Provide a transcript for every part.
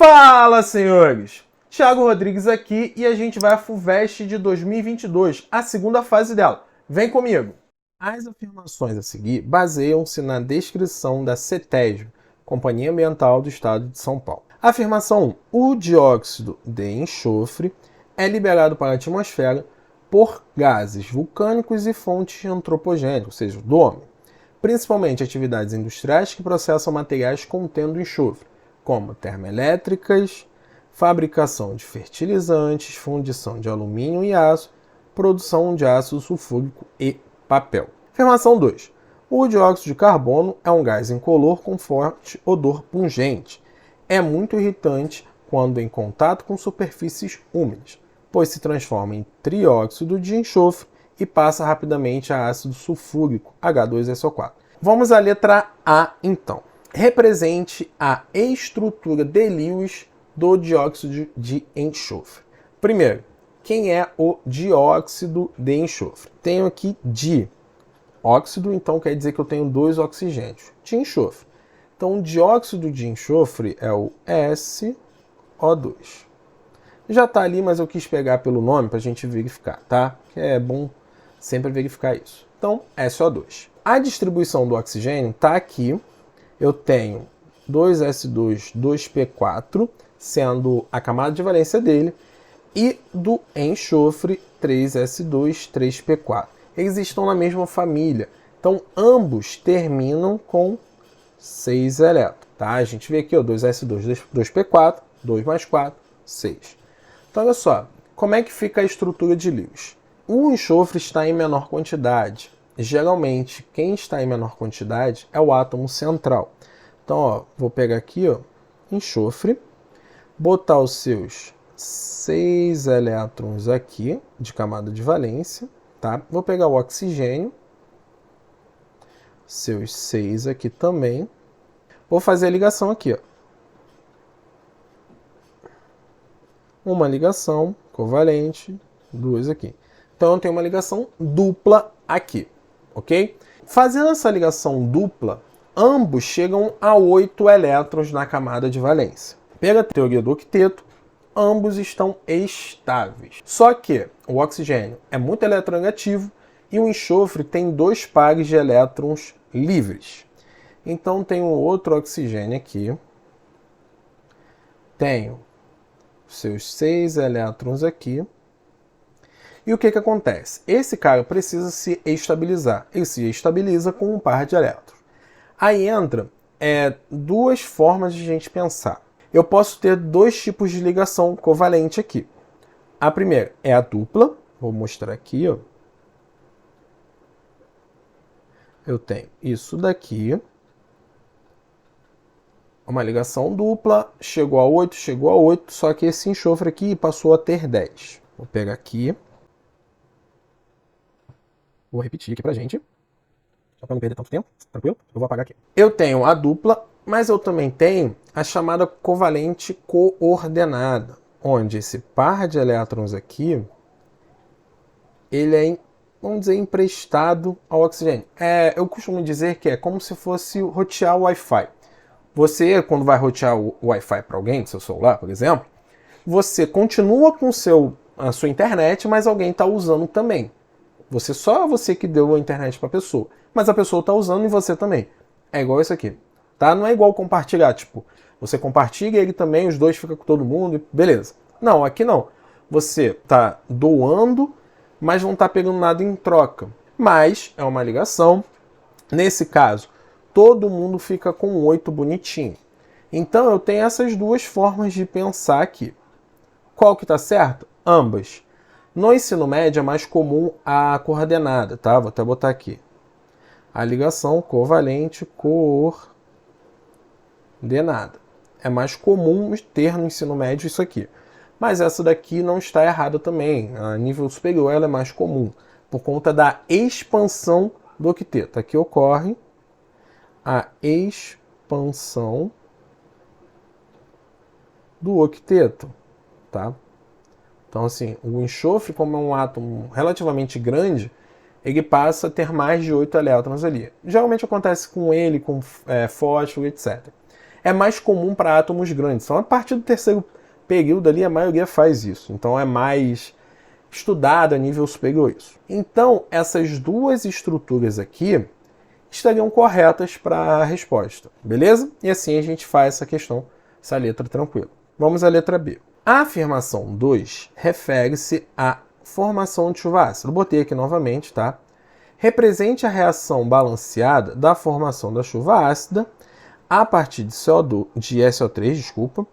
Fala, senhores! Thiago Rodrigues aqui e a gente vai à FUVEST de 2022, a segunda fase dela. Vem comigo! As afirmações a seguir baseiam-se na descrição da CETESB, Companhia Ambiental do Estado de São Paulo. Afirmação 1. O dióxido de enxofre é liberado para a atmosfera por gases vulcânicos e fontes antropogênicas, ou seja, do homem, principalmente atividades industriais que processam materiais contendo enxofre, como termoelétricas, fabricação de fertilizantes, fundição de alumínio e aço, produção de ácido sulfúrico e papel. Afirmação 2. O dióxido de carbono é um gás incolor com forte odor pungente. É muito irritante quando em contato com superfícies úmidas, pois se transforma em trióxido de enxofre e passa rapidamente a ácido sulfúrico, H2SO4. Vamos à letra A, então. Represente a estrutura de Lewis do dióxido de enxofre. Primeiro, quem é o dióxido de enxofre? Tenho aqui dióxido, então quer dizer que eu tenho dois oxigênios de enxofre. Então, o dióxido de enxofre é o SO2. Já está ali, mas eu quis pegar pelo nome para a gente verificar, tá? É bom sempre verificar isso. Então, SO2. A distribuição do oxigênio está aqui. Eu tenho 2S2, 2P4, sendo a camada de valência dele, e do enxofre 3S2, 3P4. Eles estão na mesma família, então ambos terminam com 6 elétrons. Tá? A gente vê aqui, 2S2, 2P4, 2 mais 4, 6. Então, olha só, como é que fica a estrutura de Lewis? O enxofre está em menor quantidade. Geralmente, quem está em menor quantidade é o átomo central. Então, ó, vou pegar aqui, ó, enxofre, botar os seus 6 elétrons aqui, de camada de valência, tá? Vou pegar o oxigênio, seus 6 aqui também. Vou fazer a ligação aqui, ó. Uma ligação covalente, duas aqui. Então, eu tenho uma ligação dupla aqui, ok? Fazendo essa ligação dupla, ambos chegam a 8 elétrons na camada de valência. Pela teoria do octeto, ambos estão estáveis. Só que o oxigênio é muito eletronegativo e o enxofre tem 2 pares de elétrons livres. Então, tenho outro oxigênio aqui. Tenho seus 6 elétrons aqui. E o que acontece? Esse cara precisa se estabilizar. Ele se estabiliza com um par de elétrons. Aí entra duas formas de a gente pensar. Eu posso ter dois tipos de ligação covalente aqui. A primeira é a dupla. Vou mostrar aqui, ó. Eu tenho isso daqui. Uma ligação dupla. Chegou a 8, só que esse enxofre aqui passou a ter 10. Vou pegar aqui. Vou repetir aqui pra gente. Só para não perder tanto tempo, tranquilo? Eu vou apagar aqui. Eu tenho a dupla, mas eu também tenho a chamada covalente coordenada, onde esse par de elétrons aqui, ele é, vamos dizer, emprestado ao oxigênio. Eu costumo dizer que é como se fosse rotear o Wi-Fi. Você, quando vai rotear o Wi-Fi para alguém, do seu celular, por exemplo, você continua com a sua internet, mas alguém está usando também. Só você que deu a internet para a pessoa. Mas a pessoa está usando e você também. É igual isso aqui. Tá? Não é igual compartilhar. Tipo, você compartilha e ele também, os dois ficam com todo mundo. Beleza. Não, aqui não. Você está doando, mas não está pegando nada em troca. Mas é uma ligação. Nesse caso, todo mundo fica com 8 bonitinho. Então eu tenho essas duas formas de pensar aqui. Qual que está certo? Ambas. No ensino médio é mais comum a coordenada, tá? Vou até botar aqui. A ligação covalente coordenada. É mais comum ter no ensino médio isso aqui. Mas essa daqui não está errada também. A nível superior ela é mais comum, por conta da expansão do octeto. Aqui ocorre a expansão do octeto, tá? Então, assim, o enxofre, como é um átomo relativamente grande, ele passa a ter mais de 8 elétrons ali. Geralmente acontece com ele, com fósforo, etc. é mais comum para átomos grandes. Então, a partir do terceiro período ali, a maioria faz isso. Então, é mais estudado a nível superior isso. Então, essas duas estruturas aqui estariam corretas para a resposta, beleza? E assim a gente faz essa questão, essa letra tranquila. Vamos à letra B. A afirmação 2 refere-se à formação de chuva ácida. Eu botei aqui novamente, tá? Represente a reação balanceada da formação da chuva ácida a partir de SO3, desculpa,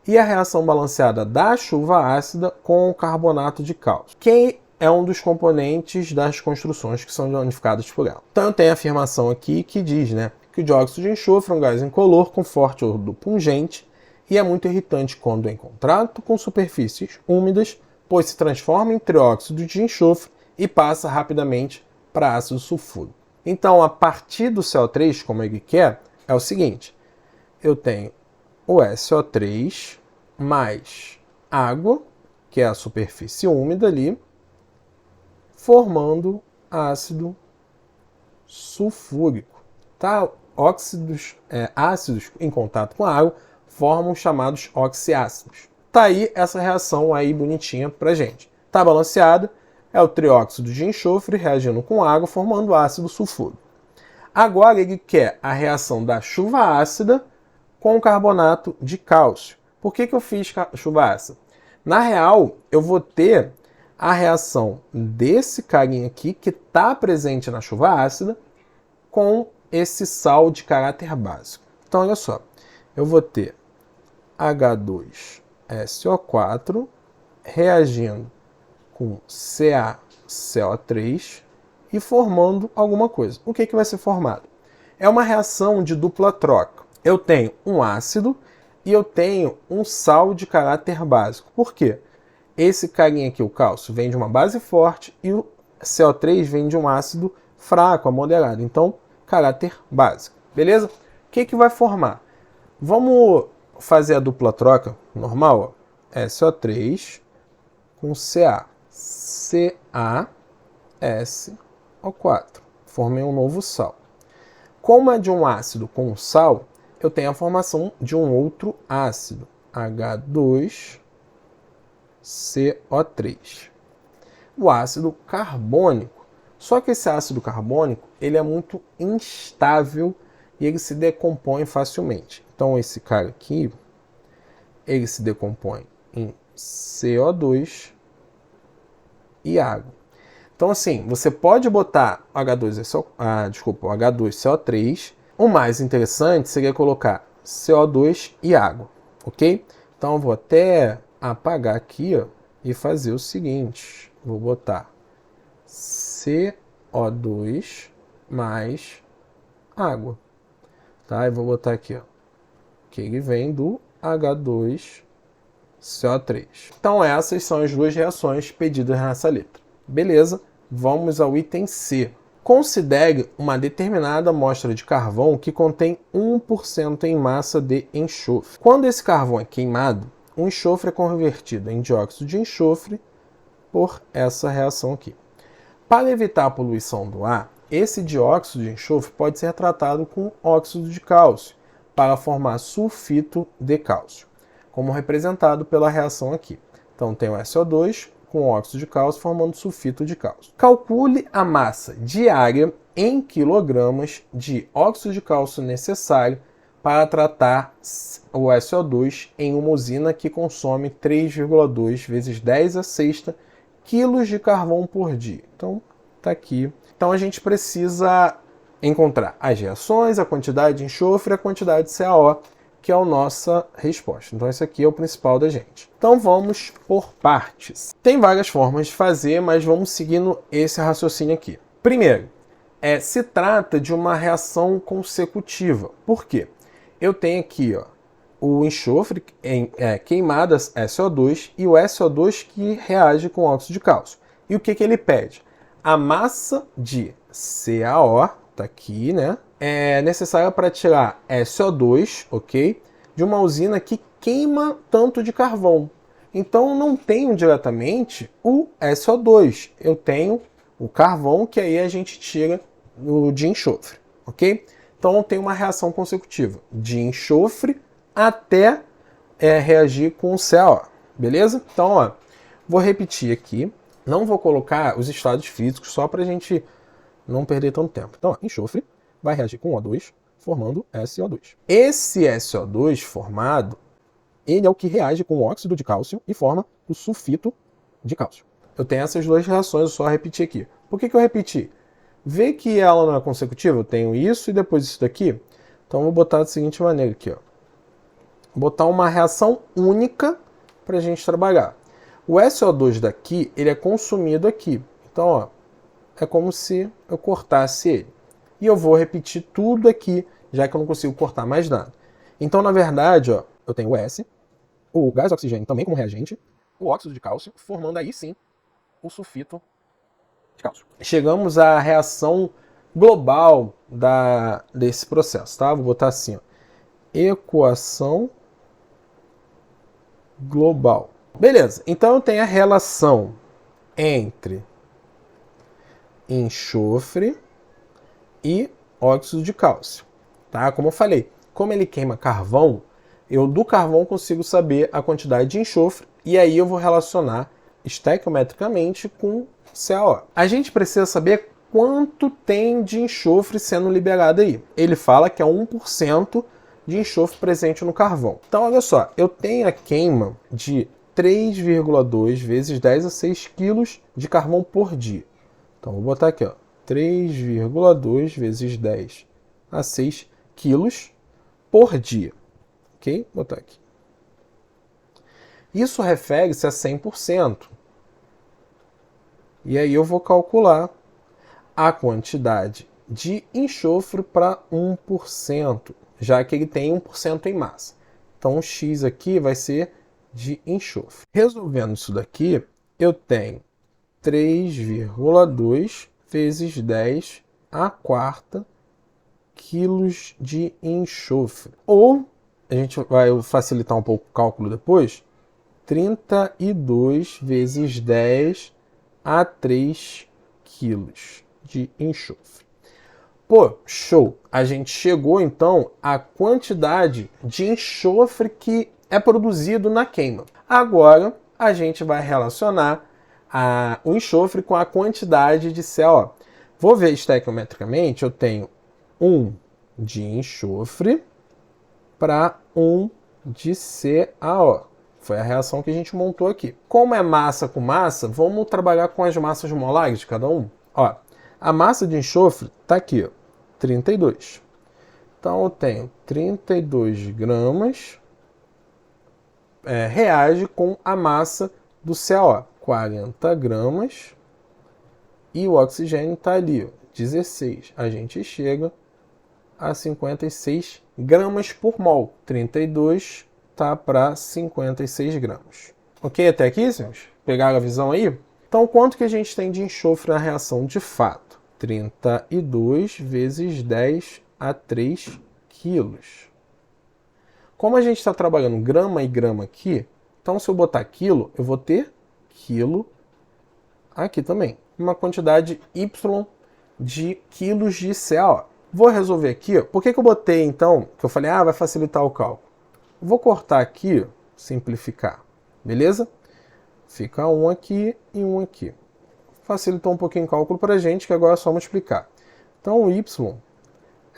e a reação balanceada da chuva ácida com o carbonato de cálcio, que é um dos componentes das construções que são danificadas por ela. Então tem a afirmação aqui que diz, né, que o dióxido de enxofre é um gás incolor com forte odor pungente e é muito irritante quando em contato com superfícies úmidas, pois se transforma em trióxido de enxofre e passa rapidamente para ácido sulfúrico. Então, a partir do CO3, como ele quer, é o seguinte: eu tenho o SO3 mais água, que é a superfície úmida ali, formando ácido sulfúrico. Tá? Ácidos em contato com a água formam chamados oxiácidos. Tá aí essa reação aí bonitinha pra gente. Tá balanceada, é o trióxido de enxofre reagindo com água, formando ácido sulfúrico. Agora ele quer a reação da chuva ácida com carbonato de cálcio. Por que eu fiz chuva ácida? Na real, eu vou ter a reação desse carinha aqui, que está presente na chuva ácida, com esse sal de caráter básico. Então, olha só, eu vou ter H2SO4 reagindo com CaCO3 e formando alguma coisa. O que vai ser formado? É uma reação de dupla troca. Eu tenho um ácido e eu tenho um sal de caráter básico. Por quê? Esse carinha aqui, o cálcio, vem de uma base forte e o CO3 vem de um ácido fraco, moderado. Então, caráter básico. Beleza? O que vai formar? Vamos fazer a dupla troca normal. Ó. SO3 com Ca. CaSO4. Formei um novo sal. Como é de um ácido com sal, eu tenho a formação de um outro ácido. H2CO3. O ácido carbônico. Só que esse ácido carbônico ele é muito instável e ele se decompõe facilmente. Então esse cara aqui, ele se decompõe em CO2 e água. Então assim, você pode botar o H2CO3. O mais interessante seria colocar CO2 e água, ok? Então eu vou até apagar aqui, ó, e fazer o seguinte. Vou botar CO2 mais água. Tá? E vou botar aqui, ó, que ele vem do H2CO3. Então essas são as duas reações pedidas nessa letra. Beleza? Vamos ao item C. Considere uma determinada amostra de carvão que contém 1% em massa de enxofre. Quando esse carvão é queimado, o enxofre é convertido em dióxido de enxofre por essa reação aqui. Para evitar a poluição do ar, esse dióxido de enxofre pode ser tratado com óxido de cálcio para formar sulfito de cálcio, como representado pela reação aqui. Então tem o SO2 com óxido de cálcio formando sulfito de cálcio. Calcule a massa diária em quilogramas de óxido de cálcio necessário para tratar o SO2 em uma usina que consome 3,2 vezes 10 a sexta quilos de carvão por dia. Então, tá aqui. Então, a gente precisa encontrar as reações, a quantidade de enxofre e a quantidade de CaO, que é a nossa resposta. Então, esse aqui é o principal da gente. Então, vamos por partes. Tem várias formas de fazer, mas vamos seguindo esse raciocínio aqui. Primeiro, se trata de uma reação consecutiva. Por quê? Eu tenho aqui, ó, o enxofre queimado, SO2, e o SO2 que reage com óxido de cálcio. E o que ele pede? A massa de CaO, tá aqui, né? É necessária para tirar SO2, ok? De uma usina que queima tanto de carvão. Então, eu não tenho diretamente o SO2. Eu tenho o carvão, que aí a gente tira de enxofre, ok? Então tem uma reação consecutiva de enxofre até reagir com o CO, beleza? Então, ó, vou repetir aqui. Não vou colocar os estados físicos só para a gente não perder tanto tempo. Então, ó, enxofre vai reagir com O2, formando SO2. Esse SO2 formado, ele é o que reage com o óxido de cálcio e forma o sulfito de cálcio. Eu tenho essas duas reações, eu só repetir aqui. Por que eu repeti? Vê que ela não é consecutiva, eu tenho isso e depois isso daqui. Então, eu vou botar da seguinte maneira aqui, ó. Botar uma reação única para a gente trabalhar. O SO2 daqui, ele é consumido aqui. Então, ó, é como se eu cortasse ele. E eu vou repetir tudo aqui, já que eu não consigo cortar mais nada. Então, na verdade, ó, eu tenho o S, o gás oxigênio também como reagente, o óxido de cálcio, formando aí sim o sulfito de cálcio. Chegamos à reação global desse processo, tá? Vou botar assim, ó, equação global. Beleza, então eu tenho a relação entre enxofre e óxido de cálcio, tá? Como eu falei, como ele queima carvão, eu do carvão consigo saber a quantidade de enxofre e aí eu vou relacionar estequiometricamente com CaO. A gente precisa saber quanto tem de enxofre sendo liberado aí. Ele fala que é 1% de enxofre presente no carvão. Então, olha só, eu tenho a queima de 3,2 vezes 10 a 6 quilos de carvão por dia. Então, vou botar aqui, ó, 3,2 vezes 10 a 6 quilos por dia. Ok? Vou botar aqui. Isso refere-se a 100%. E aí eu vou calcular a quantidade de enxofre para 1%, já que ele tem 1% em massa. Então, o X aqui vai ser de enxofre. Resolvendo isso daqui, eu tenho 3,2 vezes 10 a quarta quilos de enxofre. Ou, a gente vai facilitar um pouco o cálculo depois, 32 vezes 10 a 3 quilos de enxofre. Pô, show! A gente chegou então à quantidade de enxofre que é produzido na queima. Agora a gente vai relacionar o enxofre com a quantidade de CO. Vou ver estequiometricamente, eu tenho 1 de enxofre para 1 de CaO. Foi a reação que a gente montou aqui. Como é massa com massa, vamos trabalhar com as massas molares de cada um. Ó, a massa de enxofre está aqui, ó, 32. Então eu tenho 32 gramas, reage com a massa do CaO, 40 gramas, e o oxigênio está ali, ó, 16. A gente chega a 56 gramas por mol. 32 tá para 56 gramas. Ok até aqui, senhores? Pegaram a visão aí? Então, quanto que a gente tem de enxofre na reação de fato? 32 vezes 10 a 3 quilos. Como a gente está trabalhando grama e grama aqui, então se eu botar quilo, eu vou ter quilo aqui também. Uma quantidade Y de quilos de CaO. Vou resolver aqui. Por que eu botei, então, que eu falei, vai facilitar o cálculo? Vou cortar aqui, simplificar, beleza? Fica um aqui e um aqui. Facilitou um pouquinho o cálculo para a gente, que agora é só multiplicar. Então, o Y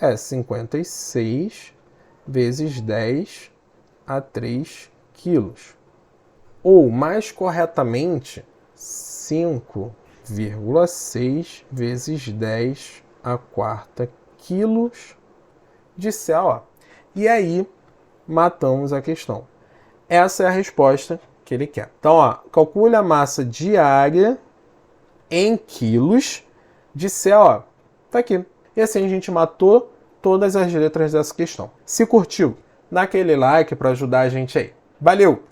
é 56 vezes 10 a 3 quilos. Ou, mais corretamente, 5,6 vezes 10 a quarta quilos de CaO. E aí, matamos a questão. Essa é a resposta que ele quer. Então, ó, calcule a massa diária em quilos de CaO. Tá aqui. E assim a gente matou todas as letras dessa questão. Se curtiu, dá aquele like para ajudar a gente aí. Valeu!